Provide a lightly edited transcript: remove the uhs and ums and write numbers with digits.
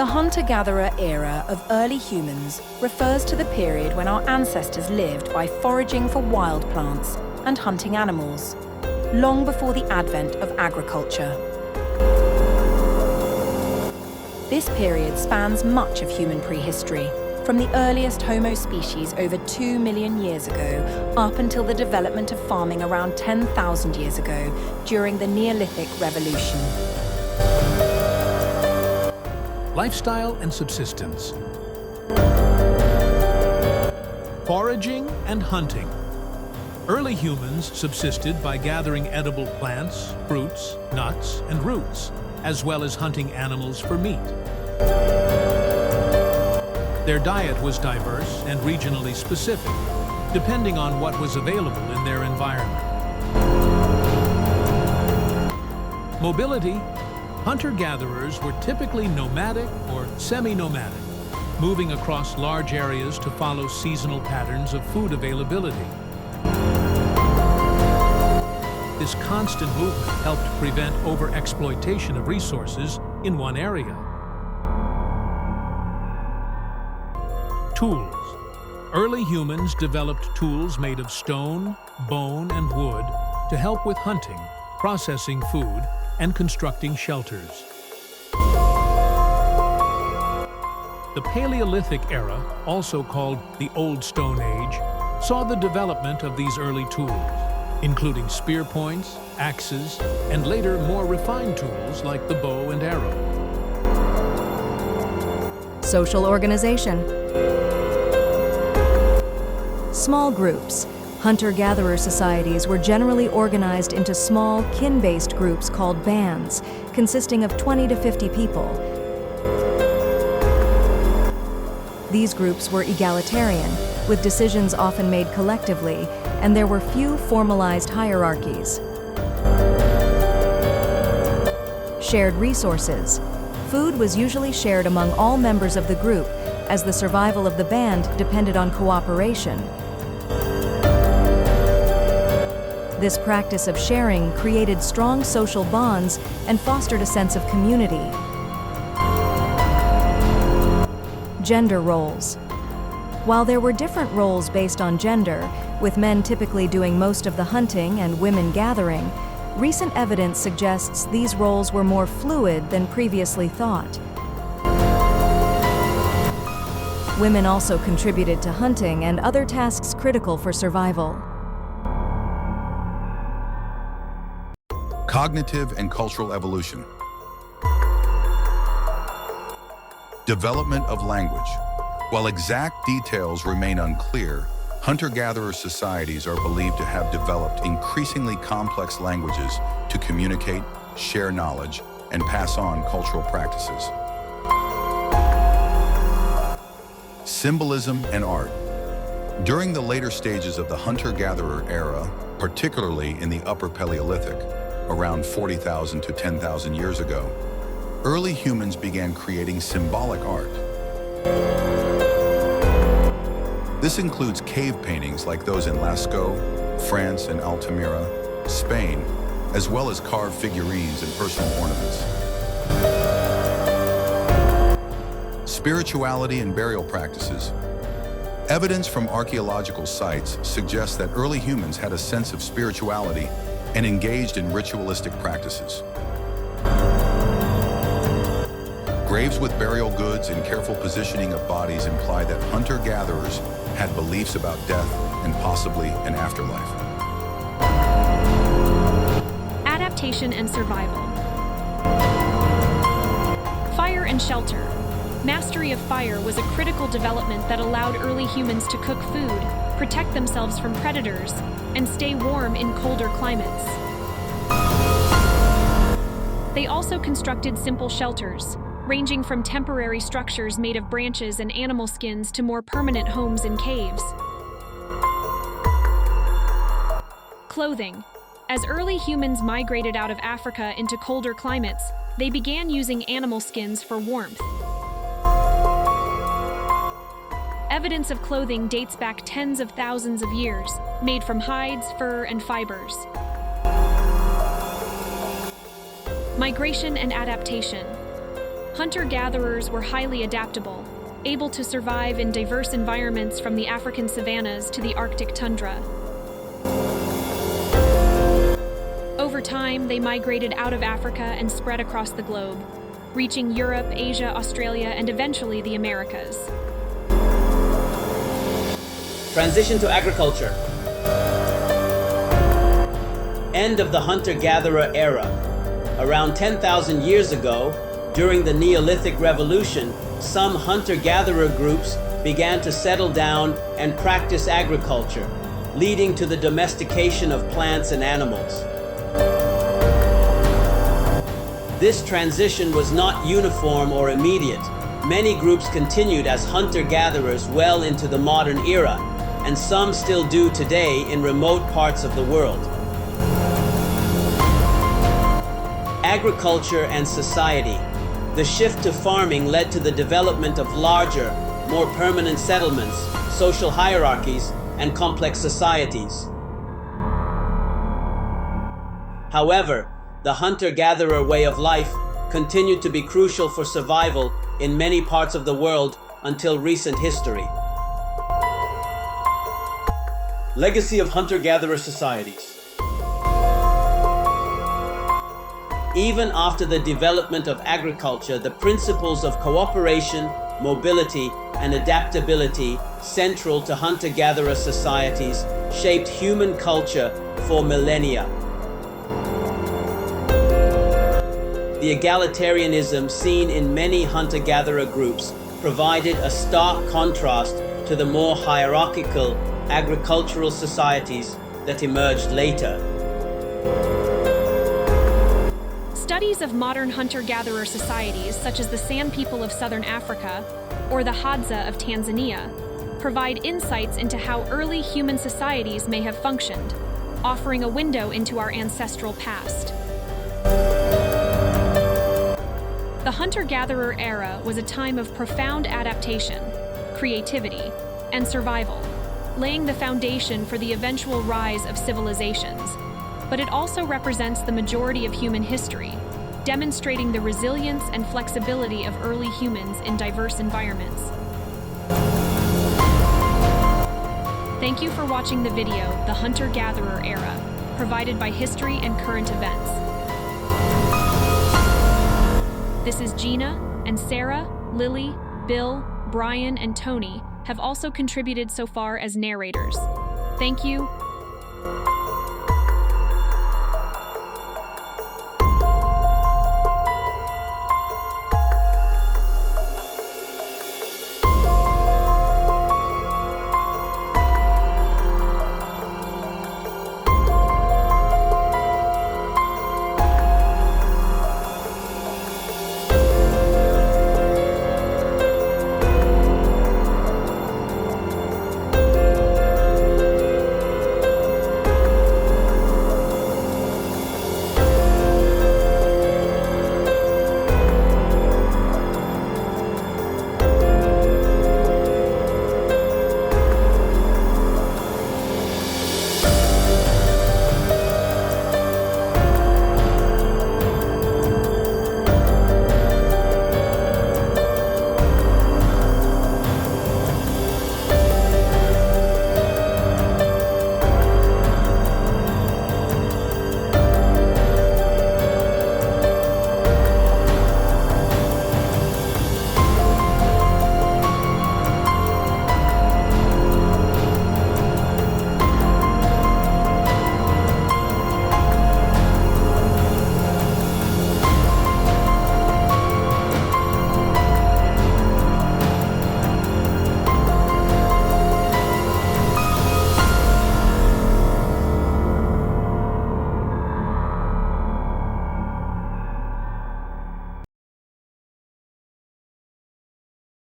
hunter-gatherer era of early humans refers to the period when our ancestors lived by foraging for wild plants and hunting animals, long before the advent of agriculture. This period spans much of human prehistory, from the earliest Homo species over 2 million years ago up until the development of farming around 10,000 years ago during the Neolithic Revolution. Lifestyle and subsistence. Foraging and hunting. Early humans subsisted by gathering edible plants, fruits, nuts, and roots, as well as hunting animals for meat. Their diet was diverse and regionally specific, depending on what was available in their environment. Mobility. Hunter-gatherers were typically nomadic or semi-nomadic, moving across large areas to follow seasonal patterns of food availability. This constant movement helped prevent overexploitation of resources in one area. Tools. Early humans developed tools made of stone, bone, and wood to help with hunting, processing food, and constructing shelters. The Paleolithic era, also called the Old Stone Age, saw the development of these early tools, including spear points, axes, and later more refined tools like the bow and arrow. Social organization. Small groups. Hunter-gatherer societies were generally organized into small, kin-based groups called bands, consisting of 20 to 50 people. These groups were egalitarian, with decisions often made collectively, and there were few formalized hierarchies. Shared resources. Food was usually shared among all members of the group, as the survival of the band depended on cooperation. This practice of sharing created strong social bonds and fostered a sense of community. Gender roles. While there were different roles based on gender, with men typically doing most of the hunting and women gathering, recent evidence suggests these roles were more fluid than previously thought. Women also contributed to hunting and other tasks critical for survival. Cognitive and cultural evolution. Development of language. While exact details remain unclear, hunter-gatherer societies are believed to have developed increasingly complex languages to communicate, share knowledge, and pass on cultural practices. Symbolism and art. During the later stages of the hunter-gatherer era, particularly in the Upper Paleolithic, around 40,000 to 10,000 years ago, early humans began creating symbolic art. This includes cave paintings like those in Lascaux, France, and Altamira, Spain, as well as carved figurines and personal ornaments. Spirituality and burial practices. Evidence from archaeological sites suggests that early humans had a sense of spirituality and engaged in ritualistic practices. Graves with burial goods and careful positioning of bodies imply that hunter-gatherers had beliefs about death and possibly an afterlife. Adaptation and survival. Fire and shelter. Mastery of fire was a critical development that allowed early humans to cook food, protect themselves from predators, and stay warm in colder climates. They also constructed simple shelters, ranging from temporary structures made of branches and animal skins to more permanent homes in caves. Clothing. As early humans migrated out of Africa into colder climates, they began using animal skins for warmth. Evidence of clothing dates back tens of thousands of years, made from hides, fur, and fibers. Migration and adaptation. Hunter-gatherers were highly adaptable, able to survive in diverse environments from the African savannas to the Arctic tundra. Over time, they migrated out of Africa and spread across the globe, reaching Europe, Asia, Australia, and eventually the Americas. Transition to agriculture. End of the hunter-gatherer era. Around 10,000 years ago, during the Neolithic Revolution, some hunter-gatherer groups began to settle down and practice agriculture, leading to the domestication of plants and animals. This transition was not uniform or immediate. Many groups continued as hunter-gatherers well into the modern era, and some still do today in remote parts of the world. Agriculture and society. The shift to farming led to the development of larger, more permanent settlements, social hierarchies, and complex societies. However, the hunter-gatherer way of life continued to be crucial for survival in many parts of the world until recent history. Legacy of hunter-gatherer societies. Even after the development of agriculture, the principles of cooperation, mobility, and adaptability central to hunter-gatherer societies shaped human culture for millennia. The egalitarianism seen in many hunter-gatherer groups provided a stark contrast to the more hierarchical agricultural societies that emerged later. Studies of modern hunter-gatherer societies, such as the San people of southern Africa or the Hadza of Tanzania, provide insights into how early human societies may have functioned, offering a window into our ancestral past. The hunter-gatherer era was a time of profound adaptation, creativity, and survival, laying the foundation for the eventual rise of civilizations. But it also represents the majority of human history, demonstrating the resilience and flexibility of early humans in diverse environments. Thank you for watching the video, The Hunter-Gatherer Era, provided by History and Current Events. This is Gina, and Sarah, Lily, Bill, Brian, and Tony have also contributed so far as narrators. Thank you.